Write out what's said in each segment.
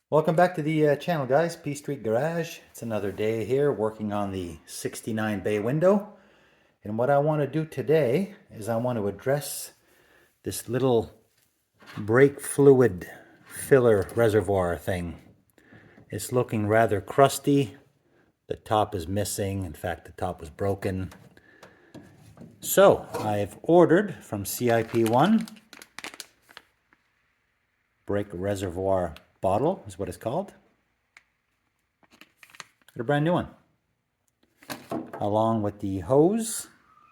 Welcome back to the channel, guys. P Street Garage. It's another day here working on the 69 bay window. And what I want to do today is I want to address this little brake fluid filler reservoir thing. It's looking rather crusty. The top is missing. In fact, the top was broken. So I've ordered from CIP1 brake reservoir bottle is what it's called. A brand new one, along with the hose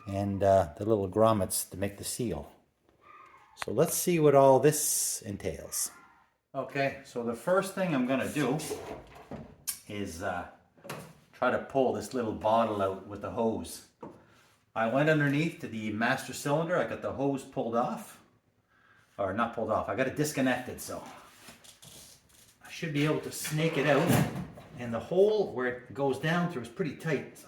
and the little grommets to make the seal. So let's see what all this entails. Okay, so the first thing I'm going to do is try to pull this little bottle out with the hose. I went underneath to the master cylinder. I got the hose pulled off, or not pulled off. I got it disconnected, so I should be able to snake it out. And the hole where it goes down through is pretty tight. So.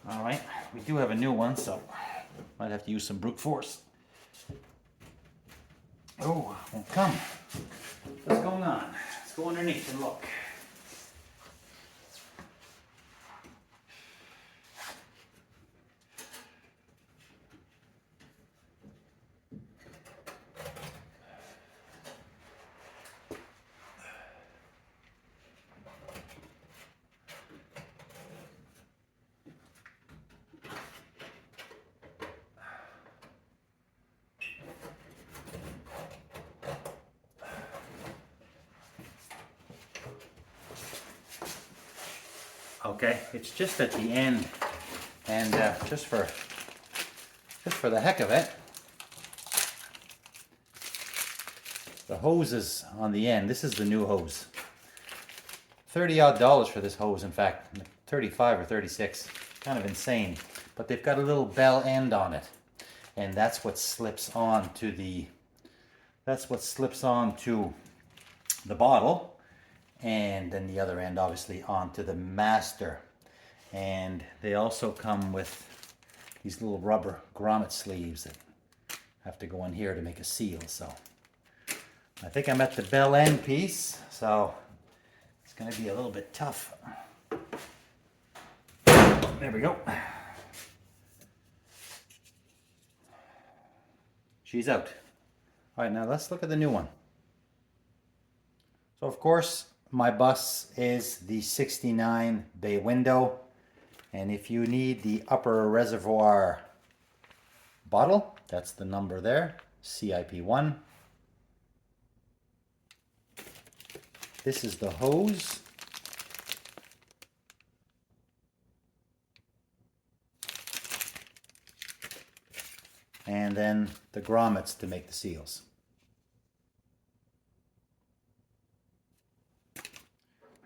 All right, we do have a new one, so might have to use some brute force. Oh, won't come. What's going on? Let's go underneath and look. Okay, it's just at the end, and just for the heck of it, the hose is on the end. This is the new hose. $30 odd for this hose, in fact, 35 or 36, kind of insane. But they've got a little bell end on it, and that's what slips on to the bottle. And then the other end obviously onto the master. And they also come with these little rubber grommet sleeves that have to go in here to make a seal. So I think I'm at the bell end piece, so it's going to be a little bit tough. There we go. She's out. All right, now let's look at the new one. So of course, my bus is the 69 bay window, and if you need the upper reservoir bottle, that's the number there, CIP1. This is the hose. And then the grommets to make the seals.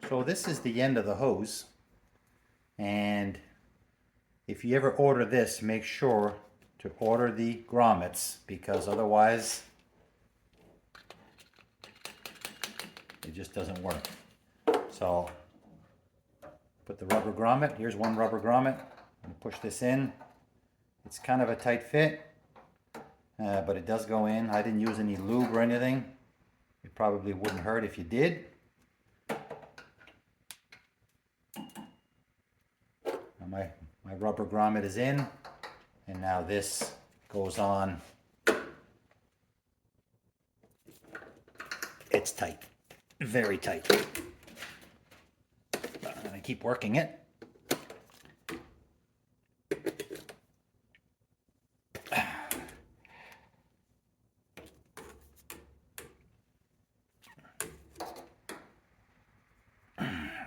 So this is the end of the hose, and if you ever order this, make sure to order the grommets, because otherwise it just doesn't work. So put the rubber grommet. Here's one rubber grommet. I'm gonna push this in. It's kind of a tight fit, but it does go in. I didn't use any lube or anything. It probably wouldn't hurt if you did. My rubber grommet is in, and now this goes on. It's tight, very tight. I'm going to keep working it.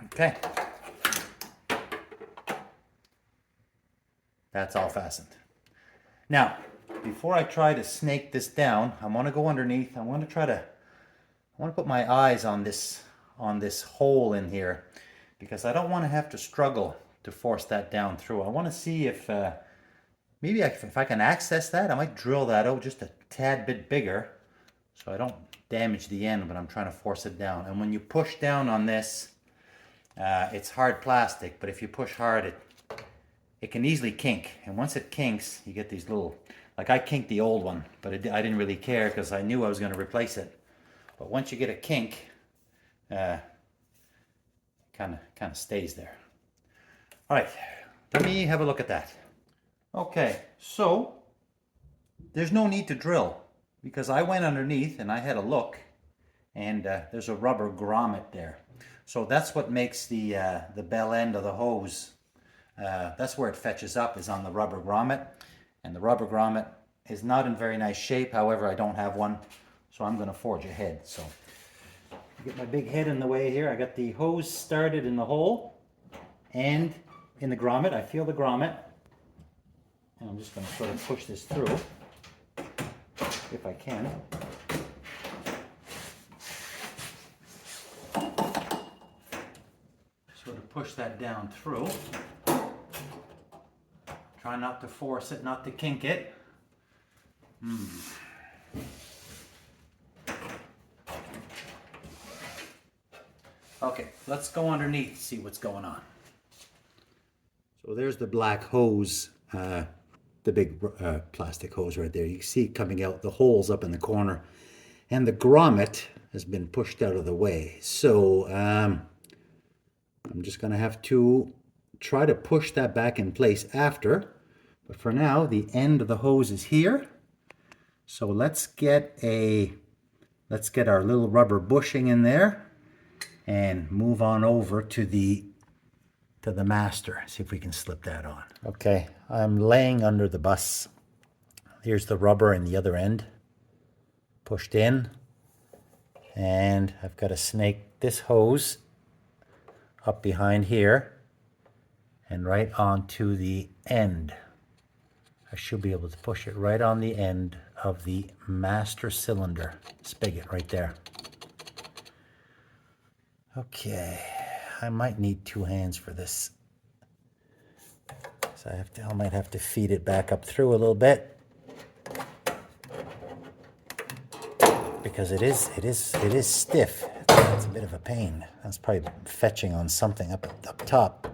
Okay. That's all fastened. Now, before I try to snake this down, I want to go underneath. I want to put my eyes on this hole in here, because I don't want to have to struggle to force that down through. I want to see if maybe if I can access that. I might drill that out just a tad bit bigger, so I don't damage the end when I'm trying to force it down. And when you push down on this, it's hard plastic, but if you push hard, it can easily kink. And once it kinks, you get these little, like I kinked the old one, but I didn't really care because I knew I was going to replace it. But once you get a kink, kind of stays there. All right, let me have a look at that. Okay, so there's no need to drill because I went underneath and I had a look, and there's a rubber grommet there. So that's what makes the bell end of the hose. That's where it fetches up, is on the rubber grommet, and the rubber grommet is not in very nice shape. However, I don't have one, so I'm going to forge a head. So get my big head in the way here. I got the hose started in the hole and in the grommet. I feel the grommet, and I'm just going to sort of push this through if I can. Sort of push that down through. Try not to force it, not to kink it. Okay, let's go underneath, see what's going on. So there's the black hose, the big plastic hose right there. You can see coming out the holes up in the corner, and the grommet has been pushed out of the way. So I'm just going to have to try to push that back in place after. But for now, the end of the hose is here. So let's get our little rubber bushing in there and move on over to the master. See if we can slip that on. Okay, I'm laying under the bus. Here's the rubber in the other end, pushed in, and I've got to snake this hose up behind here and right onto the end. I should be able to push it right on the end of the master cylinder spigot right there. Okay, I might need two hands for this. So I might have to feed it back up through a little bit, because it is stiff. It's a bit of a pain. That's probably fetching on something up top.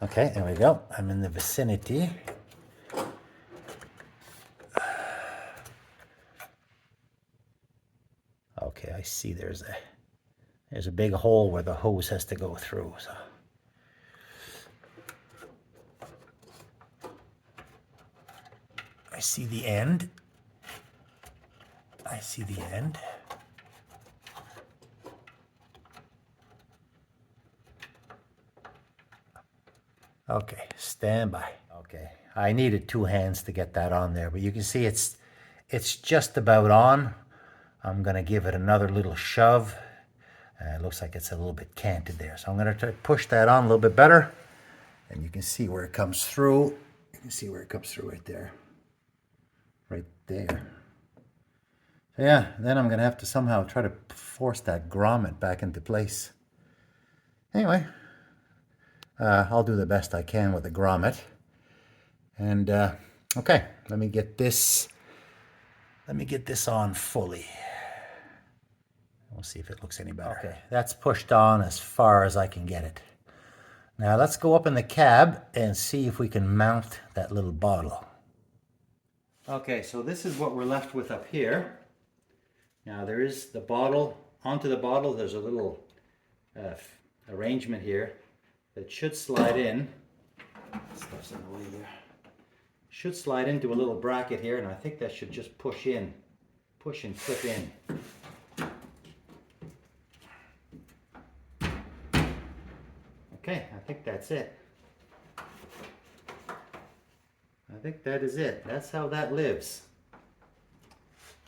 Okay, there we go. I'm in the vicinity. Okay, I see there's a big hole where the hose has to go through. So I see the end. I see the end. Okay, stand by. Okay, I needed two hands to get that on there, but you can see it's just about on. I'm going to give it another little shove. It looks like it's a little bit canted there. So I'm going to try to push that on a little bit better. And you can see where it comes through. You can see where it comes through right there. Right there. So yeah, then I'm going to have to somehow try to force that grommet back into place. Anyway, I'll do the best I can with the grommet. And okay, let me get this on fully. We'll see if it looks any better. Okay, that's pushed on as far as I can get it. Now let's go up in the cab and see if we can mount that little bottle. Okay, so this is what we're left with up here. Now there is the bottle. Onto the bottle there's a little arrangement here that should slide in. Stuff's in the way there. Should slide into a little bracket here, and I think that should just push and clip in. Okay, I think that's it. I think that is it. That's how that lives.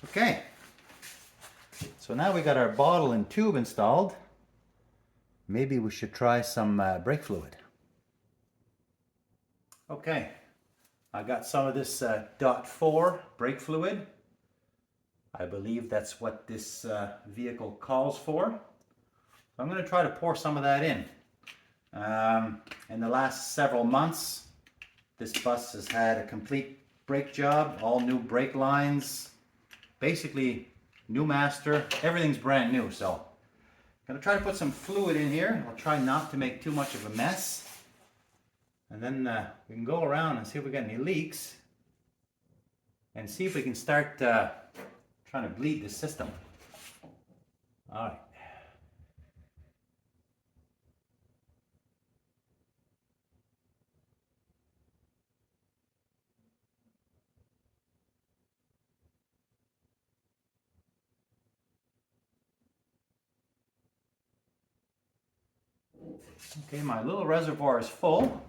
Okay. So now we got our bottle and tube installed. Maybe we should try some brake fluid. Okay. I got some of this .4 brake fluid. I believe that's what this vehicle calls for. So I'm going to try to pour some of that in. In the last several months, this bus has had a complete brake job, all new brake lines, basically new master, everything's brand new. So I'm gonna try to put some fluid in here. I'll try not to make too much of a mess. And then we can go around and see if we got any leaks and see if we can start trying to bleed the system. All right. Okay, my little reservoir is full.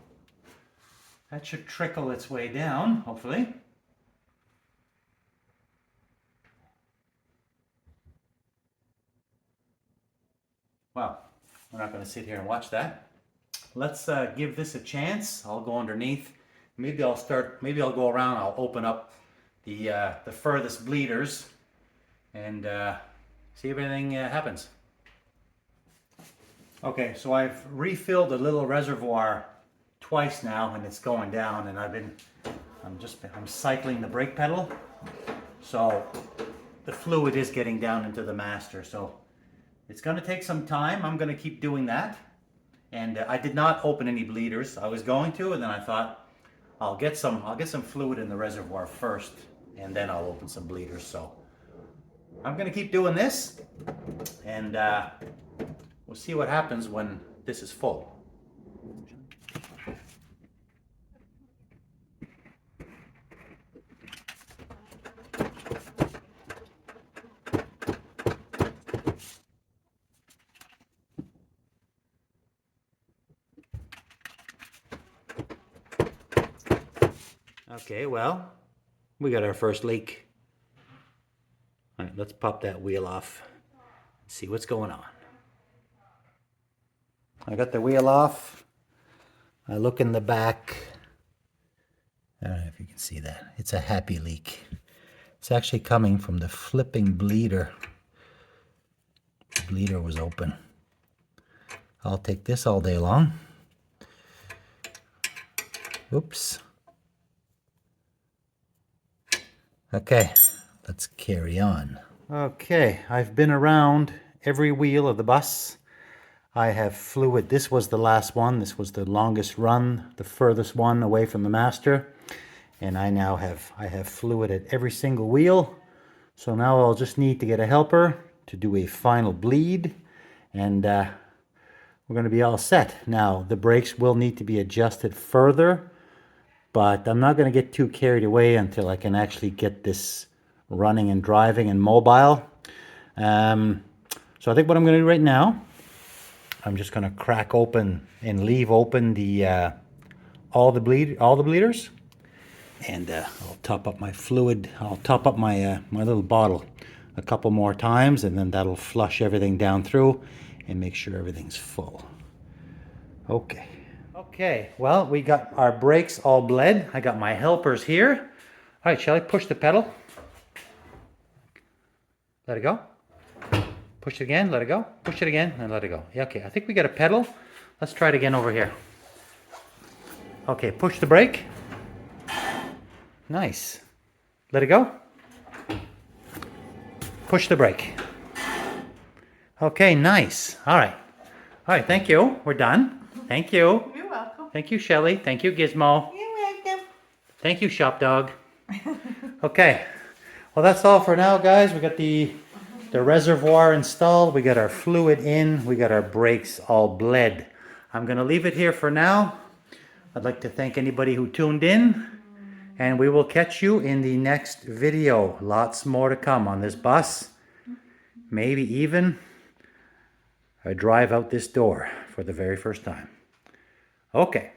That should trickle its way down, hopefully. Well, we're not going to sit here and watch that. Let's give this a chance. I'll go underneath. Maybe I'll go around. I'll open up the furthest bleeders and see if anything happens. Okay, so I've refilled the little reservoir twice now, and it's going down. And I'm cycling the brake pedal, so the fluid is getting down into the master. So it's going to take some time. I'm going to keep doing that. And I did not open any bleeders. I was going to, and then I thought I'll get some fluid in the reservoir first, and then I'll open some bleeders. So I'm going to keep doing this, and we'll see what happens when this is full. Okay, well, we got our first leak. All right, let's pop that wheel off, see what's going on. I got the wheel off. I look in the back. I don't know if you can see that. It's a happy leak. It's actually coming from the flipping bleeder. The bleeder was open. I'll take this all day long. Oops. Okay, let's carry on. Okay, I've been around every wheel of the bus. I have fluid. This was the last one. This was the longest run, the furthest one away from the master. And I have fluid at every single wheel. So now I'll just need to get a helper to do a final bleed, and we're going to be all set. Now the brakes will need to be adjusted further, but I'm not going to get too carried away until I can actually get this running and driving and mobile. So I think what I'm going to do right now, I'm just going to crack open and leave open the all the bleeders, and I'll top up my fluid. I'll top up my my little bottle a couple more times, and then that'll flush everything down through and make sure everything's full. Okay, well, we got our brakes all bled. I got my helpers here. All right, shall I push the pedal? Let it go. Push it again, let it go. Push it again, and let it go. Yeah, okay, I think we got a pedal. Let's try it again over here. Okay, push the brake. Nice. Let it go. Push the brake. Okay, nice. All right. All right, thank you. We're done. Thank you. You're welcome. Thank you, Shelly. Thank you, Gizmo. You're welcome. Thank you, Shop Dog. Okay. Well, that's all for now, guys. We got the reservoir installed. We got our fluid in. We got our brakes all bled. I'm going to leave it here for now. I'd like to thank anybody who tuned in, and we will catch you in the next video. Lots more to come on this bus. Maybe even a drive out this door for the very first time. Okay.